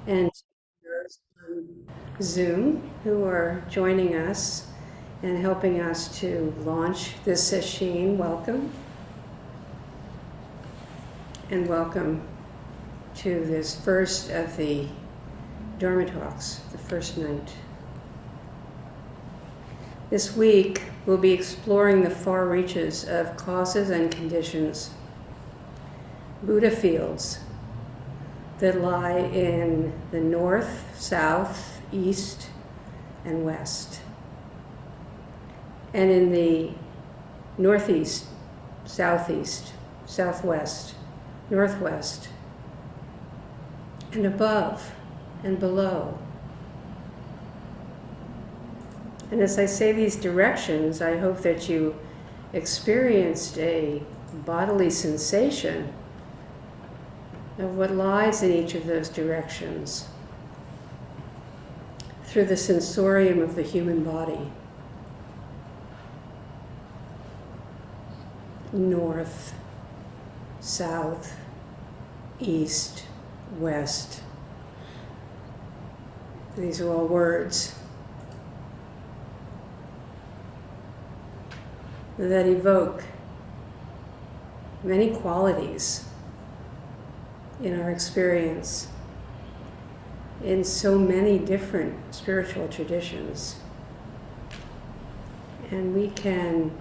and those on Zoom who are joining us and helping us to launch this session. Welcome. And welcome to this first of the Dharma Talks, the first night. This week, we'll be exploring the far reaches of causes and conditions, Buddha fields that lie in the north, south, east, and west, and in the northeast, southeast, southwest, northwest, and above and below. And as I say these directions, I hope that you experienced a bodily sensation of what lies in each of those directions through the sensorium of the human body. North, south, east, west. These are all words that evoke many qualities in our experience in so many different spiritual traditions. And we can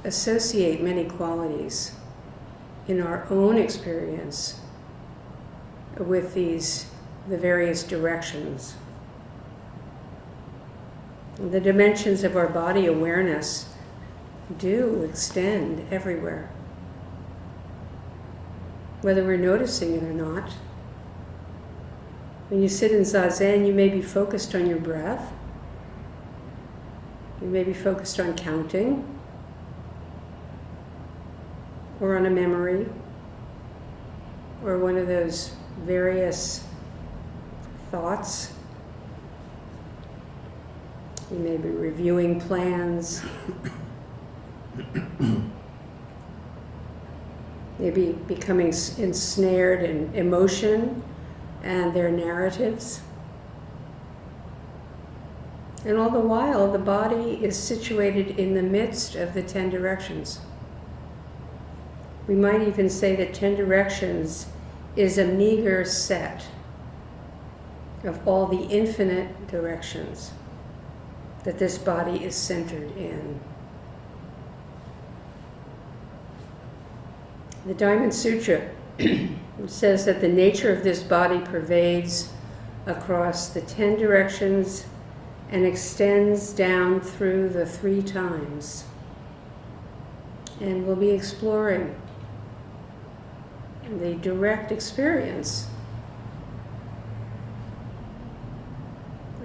associate many qualities in our own experience with the various directions. The dimensions of our body awareness do extend everywhere, whether we're noticing it or not. When you sit in Zazen, you may be focused on your breath. You may be focused on counting, or on a memory, or one of those various thoughts. You may be reviewing plans, maybe becoming ensnared in emotion and their narratives. And all the while, the body is situated in the midst of the 10 directions. We might even say that 10 directions is a meager set of all the infinite directions that this body is centered in. The Diamond Sutra says that the nature of this body pervades across the 10 directions and extends down through the 3 times. And we'll be exploring the direct experience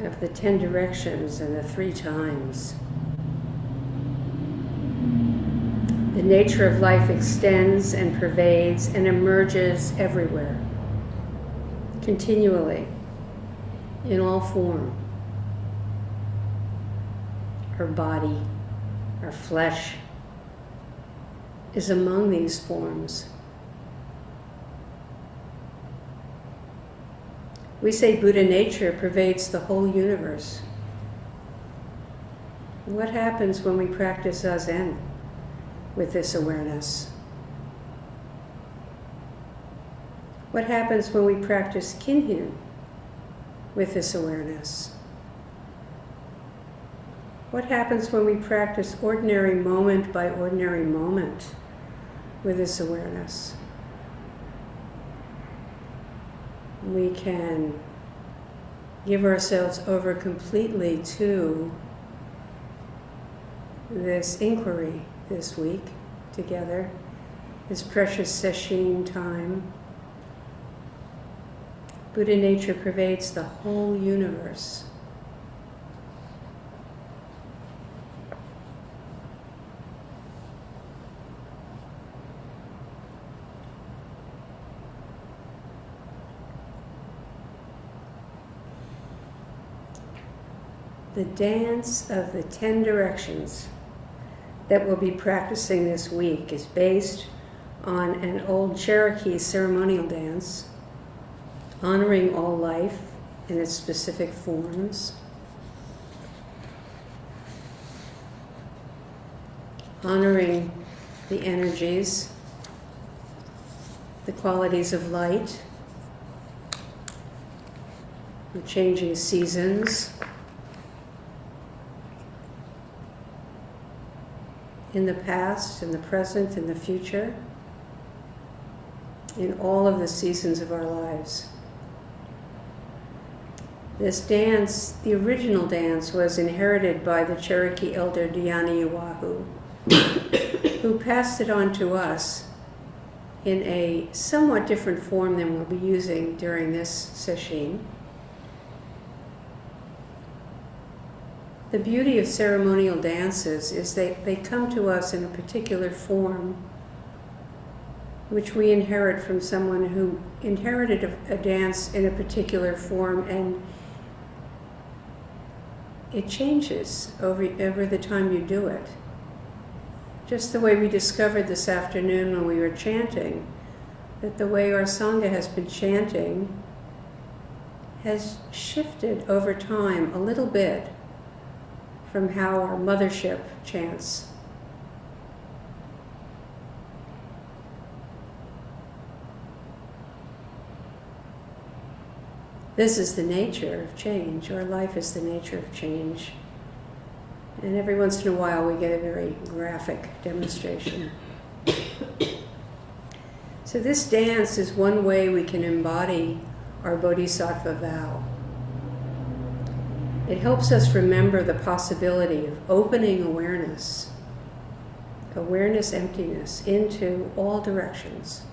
of the 10 directions and the 3 times. The nature of life extends and pervades and emerges everywhere, continually, in all form. Our body, our flesh, is among these forms. We say Buddha nature pervades the whole universe. What happens when we practice Zazen with this awareness? What happens when we practice Kinhin with this awareness? What happens when we practice ordinary moment by ordinary moment with this awareness? We can give ourselves over completely to this inquiry this week together, this precious Sesshin time. Buddha nature pervades the whole universe. The dance of the 10 directions that we'll be practicing this week is based on an old Cherokee ceremonial dance honoring all life in its specific forms, honoring the energies, the qualities of light, the changing seasons, in the past, in the present, in the future, in all of the seasons of our lives. This dance, the original dance, was inherited by the Cherokee elder Diani Oahu, who passed it on to us in a somewhat different form than we'll be using during this sesshin. The beauty of ceremonial dances is they come to us in a particular form, which we inherit from someone who inherited a dance in a particular form, and it changes over the time you do it. Just the way we discovered this afternoon when we were chanting, that the way our Sangha has been chanting has shifted over time a little bit from how our mothership chants. This is the nature of change. Our life is the nature of change. And every once in a while we get a very graphic demonstration. So this dance is one way we can embody our bodhisattva vow. It helps us remember the possibility of opening awareness, emptiness, into all directions.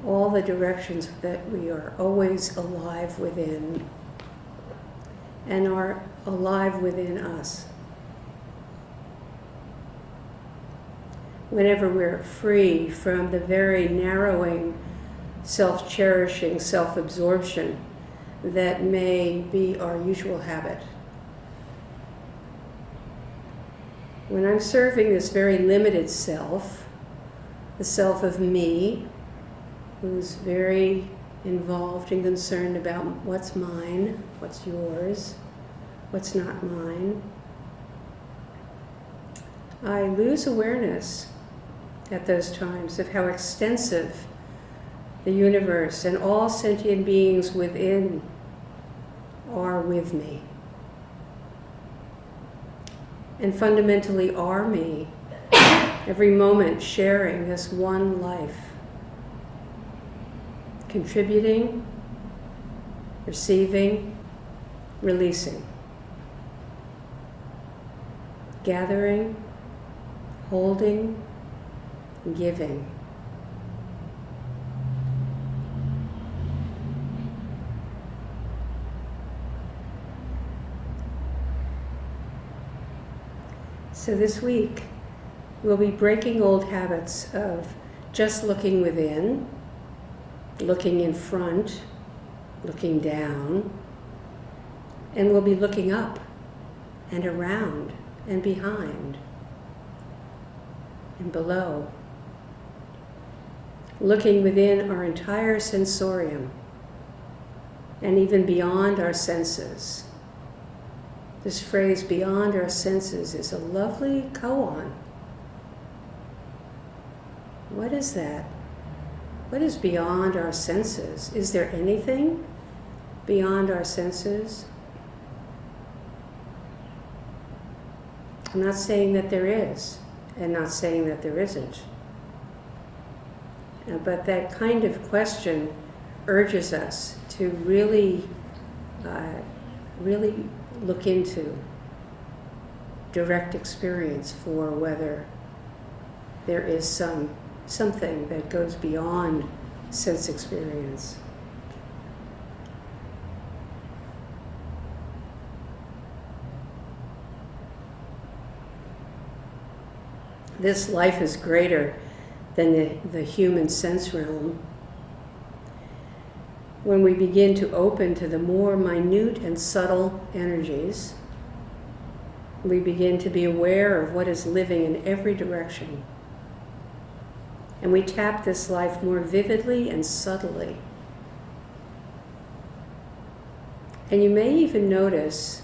All the directions that we are always alive within and are alive within us. Whenever we're free from the very narrowing, self-cherishing, self-absorption that may be our usual habit. When I'm serving this very limited self, the self of me, who's very involved and concerned about what's mine, what's yours, what's not mine, I lose awareness at those times of how extensive the universe and all sentient beings within are with me, and fundamentally are me, every moment sharing this one life, contributing, receiving, releasing, gathering, holding, giving. So this week, we'll be breaking old habits of just looking within, looking in front, looking down, and we'll be looking up and around and behind and below, looking within our entire sensorium and even beyond our senses. This phrase, beyond our senses, is a lovely koan. What is that? What is beyond our senses? Is there anything beyond our senses? I'm not saying that there is, and not saying that there isn't. But that kind of question urges us to really look into direct experience for whether there is something that goes beyond sense experience. This life is greater than the human sense realm. When we begin to open to the more minute and subtle energies, we begin to be aware of what is living in every direction. And we tap this life more vividly and subtly. And you may even notice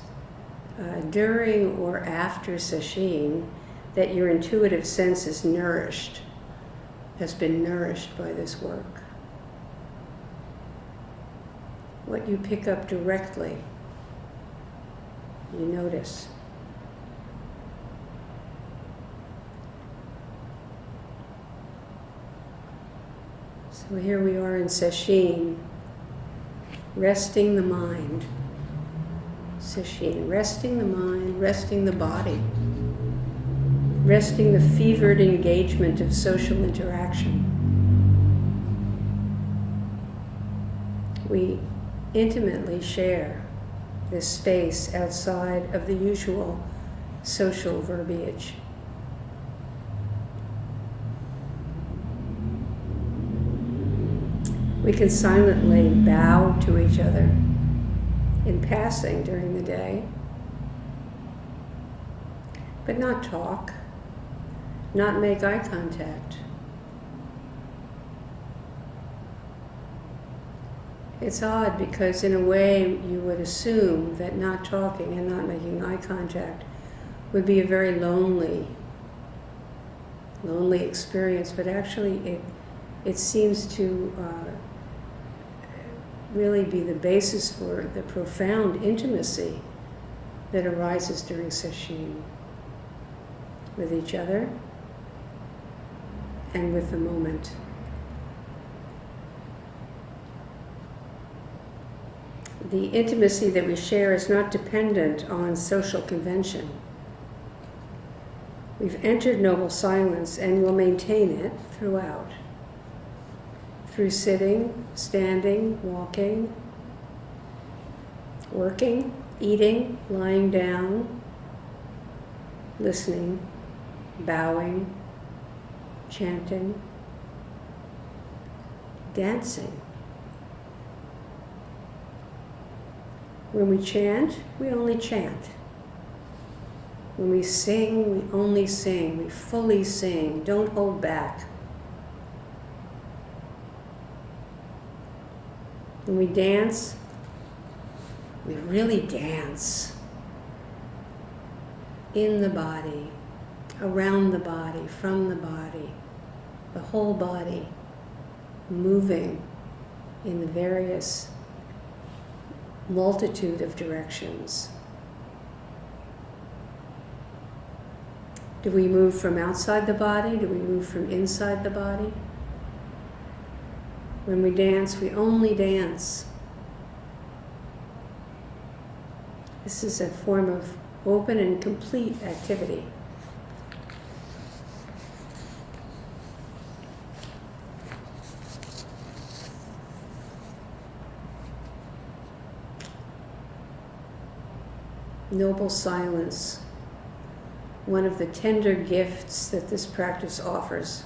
during or after sesshin that your intuitive sense is nourished, has been nourished by this work. What you pick up directly, you notice. So here we are in sesshin, resting the mind. Sesshin, resting the mind, resting the body, resting the fevered engagement of social interaction. We intimately share this space outside of the usual social verbiage. We can silently bow to each other in passing during the day, but not talk, not make eye contact. It's odd because in a way you would assume that not talking and not making eye contact would be a very lonely experience, but actually it seems to really be the basis for the profound intimacy that arises during sesshin with each other and with the moment. The intimacy that we share is not dependent on social convention. We've entered noble silence and will maintain it throughout. Through sitting, standing, walking, working, eating, lying down, listening, bowing, chanting, dancing. When we chant, we only chant. When we sing, we only sing. We fully sing. Don't hold back. When we dance, we really dance. In the body, around the body, from the body, the whole body, moving in the various multitude of directions. Do we move from outside the body? Do we move from inside the body? When we dance, we only dance. This is a form of open and complete activity. Noble silence, one of the tender gifts that this practice offers.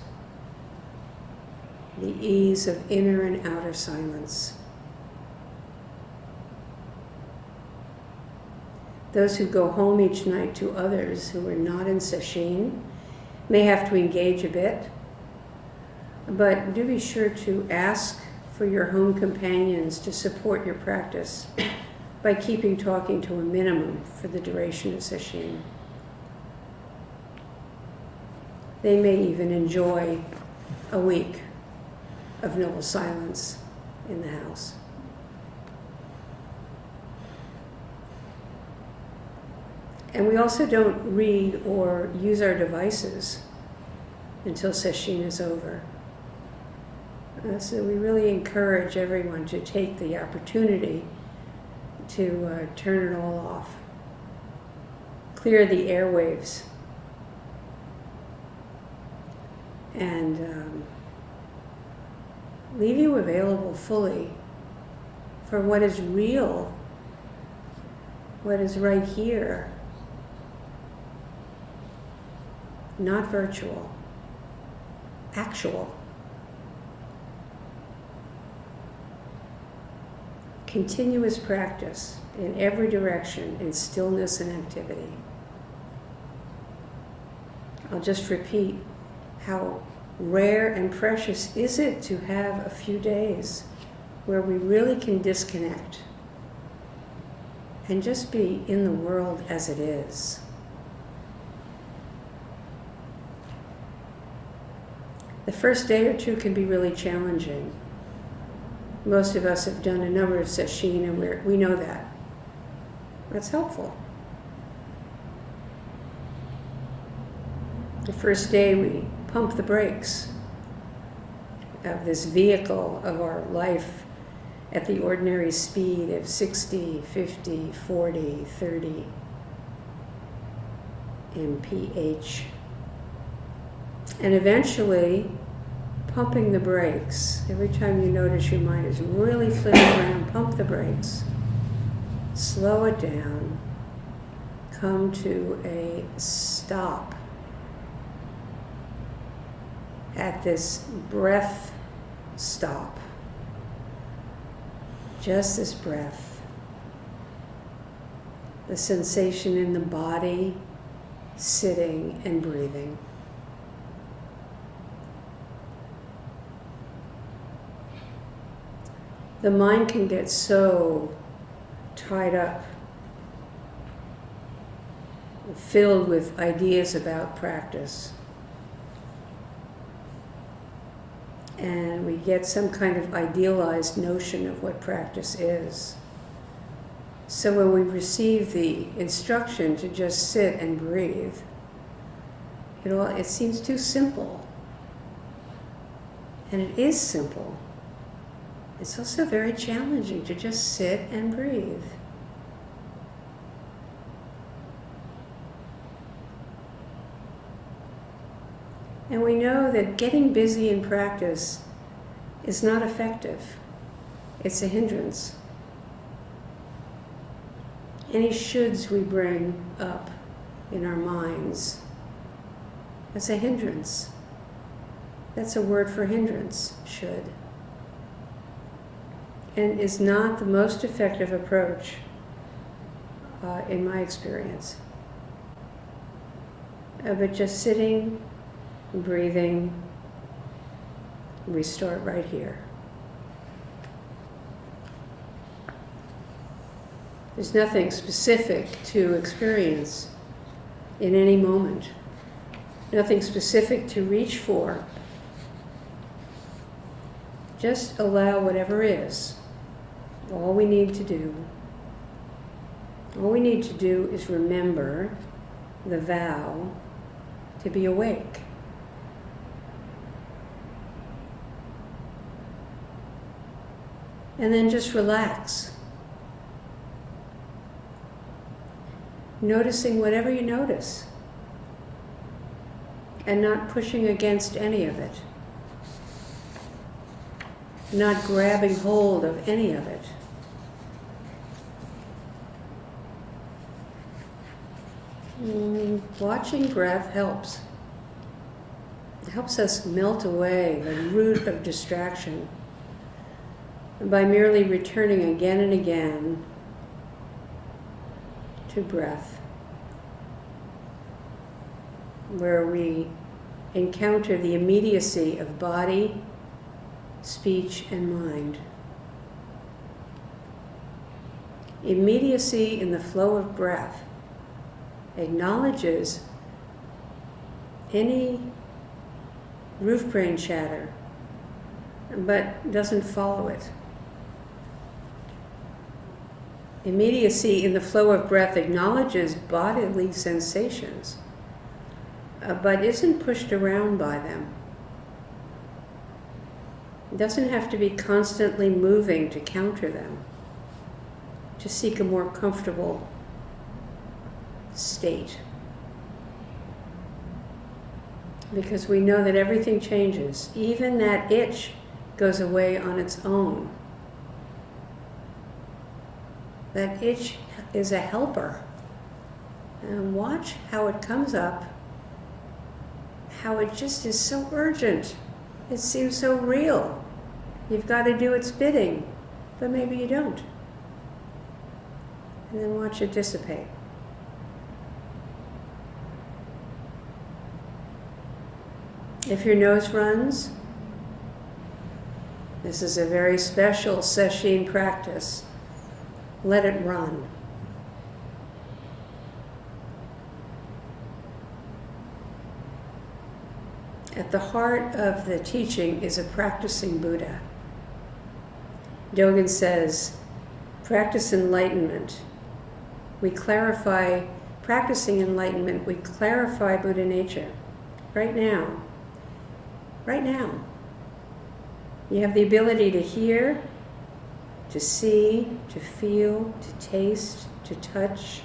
The ease of inner and outer silence. Those who go home each night to others who are not in sesshin may have to engage a bit, but do be sure to ask for your home companions to support your practice by keeping talking to a minimum for the duration of sesshin. They may even enjoy a week of noble silence in the house. And we also don't read or use our devices until sesshin is over. So we really encourage everyone to take the opportunity to turn it all off. Clear the airwaves. And leave you available fully for what is real, what is right here, not virtual, actual. Continuous practice in every direction, in stillness and activity. I'll just repeat, how rare and precious is it to have a few days where we really can disconnect and just be in the world as it is. The first day or two can be really challenging. Most of us have done a number of sesshin, and we know that. That's helpful. The first day we pump the brakes of this vehicle of our life at the ordinary speed of 60, 50, 40, 30 mph. And eventually, pumping the brakes. Every time you notice your mind is really flitting around, pump the brakes. Slow it down. Come to a stop at this breath stop. Just this breath. The sensation in the body, sitting and breathing. The mind can get so tied up, filled with ideas about practice. And we get some kind of idealized notion of what practice is. So when we receive the instruction to just sit and breathe, it seems too simple. And it is simple. It's also very challenging to just sit and breathe. And we know that getting busy in practice is not effective. It's a hindrance. Any shoulds we bring up in our minds, that's a hindrance. That's a word for hindrance, should. And is not the most effective approach in my experience. But just sitting, breathing, we start right here. There's nothing specific to experience in any moment. Nothing specific to reach for. Just allow whatever is. All we need to do is remember the vow to be awake. And then just relax. Noticing whatever you notice. And not pushing against any of it. Not grabbing hold of any of it. Watching breath helps. It helps us melt away the root of distraction by merely returning again and again to breath, where we encounter the immediacy of body, speech, and mind. Immediacy in the flow of breath acknowledges any roof brain chatter, but doesn't follow it. Immediacy in the flow of breath acknowledges bodily sensations, but isn't pushed around by them. It doesn't have to be constantly moving to counter them, to seek a more comfortable state. Because we know that everything changes. Even that itch goes away on its own. That itch is a helper. And watch how it comes up, how it just is so urgent. It seems so real. You've got to do its bidding, but maybe you don't. And then watch it dissipate. If your nose runs, this is a very special sesshin practice. Let it run. At the heart of the teaching is a practicing Buddha. Dogen says, practice enlightenment. Practicing enlightenment, we clarify Buddha nature. Right now. Right now. You have the ability to hear, to see, to feel, to taste, to touch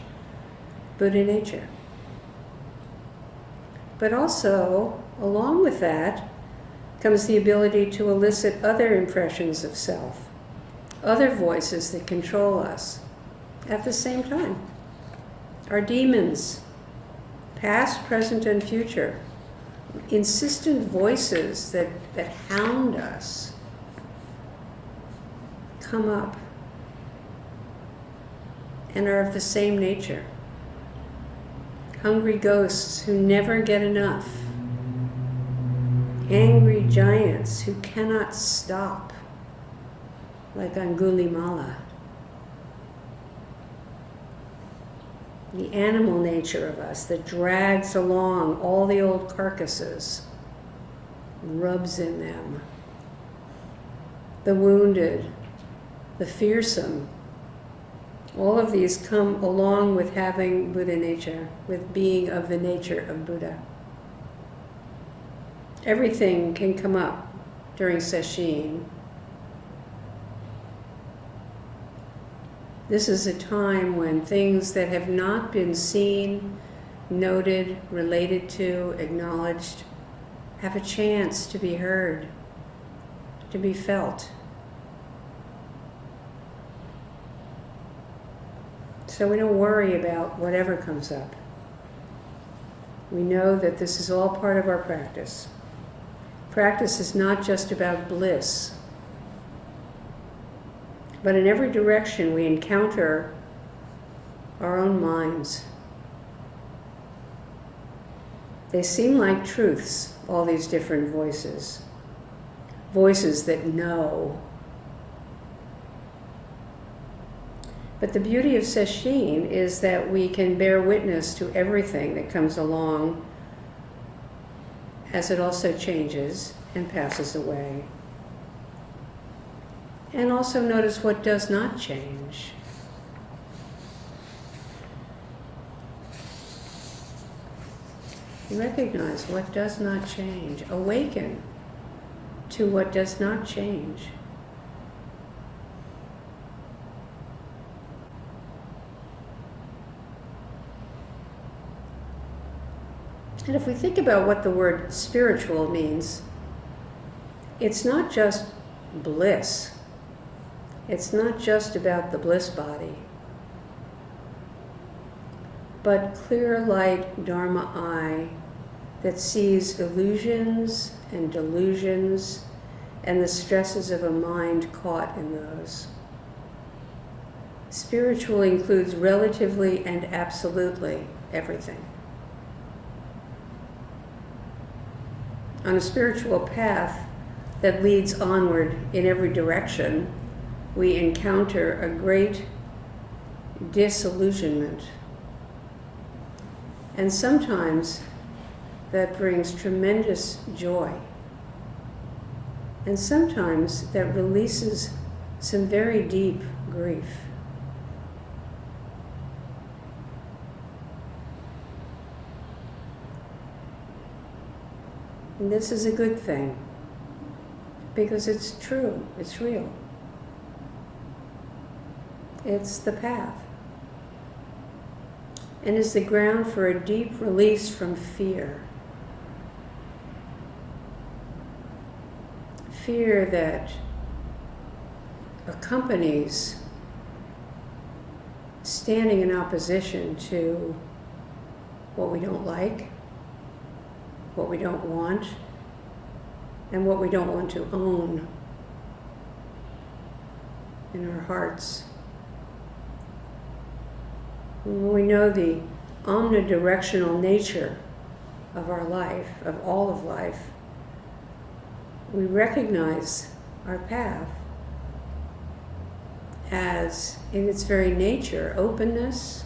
Buddha nature. But also, along with that, comes the ability to elicit other impressions of self, other voices that control us at the same time. Our demons, past, present, and future, insistent voices that hound us, come up and are of the same nature. Hungry ghosts who never get enough. Angry giants who cannot stop, like Angulimala. The animal nature of us that drags along all the old carcasses, rubs in them. The wounded, the fearsome, all of these come along with having Buddha nature, with being of the nature of Buddha. Everything can come up during Sesshin. This is a time when things that have not been seen, noted, related to, acknowledged, have a chance to be heard, to be felt. So we don't worry about whatever comes up. We know that this is all part of our practice. Practice is not just about bliss, but in every direction we encounter our own minds. They seem like truths, all these different voices. Voices that know. But the beauty of Sesshin is that we can bear witness to everything that comes along as it also changes and passes away. And also notice what does not change. Recognize what does not change. Awaken to what does not change. And if we think about what the word spiritual means, it's not just bliss. It's not just about the bliss body, but clear light Dharma eye that sees illusions and delusions and the stresses of a mind caught in those. Spiritual includes relatively and absolutely everything. On a spiritual path that leads onward in every direction, we encounter a great disillusionment. And sometimes that brings tremendous joy. And sometimes that releases some very deep grief. And this is a good thing, because it's true, it's real. It's the path. And is the ground for a deep release from fear. Fear that accompanies standing in opposition to what we don't like, what we don't want, and what we don't want to own in our hearts. When we know the omnidirectional nature of our life, of all of life, we recognize our path as, in its very nature, openness,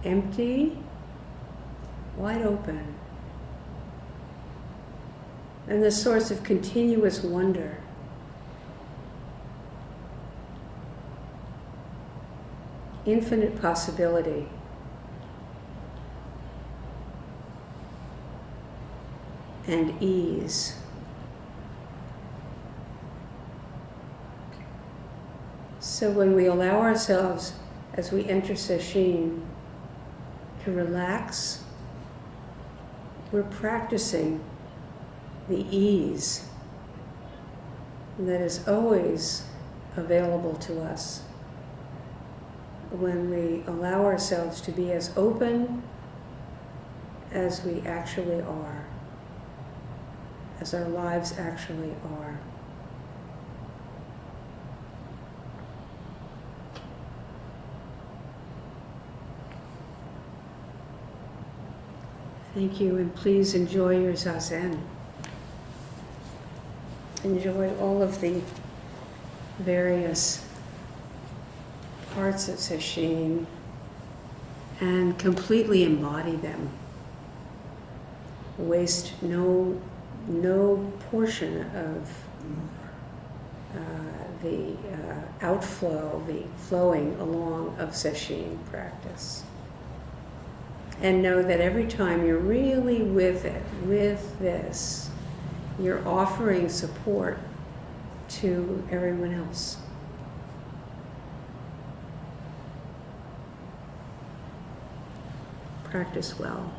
empty, wide open. and the source of continuous wonder. Infinite possibility. And ease. So when we allow ourselves, as we enter Sesshin, to relax, we're practicing the ease that is always available to us when we allow ourselves to be as open as we actually are, as our lives actually are. Thank you, and please enjoy your zazen. Enjoy all of the various parts of Sesshin and completely embody them. Waste no portion of the outflow, the flowing along of Sesshin practice. And know that every time you're really with it, with this, you're offering support to everyone else. Practice well.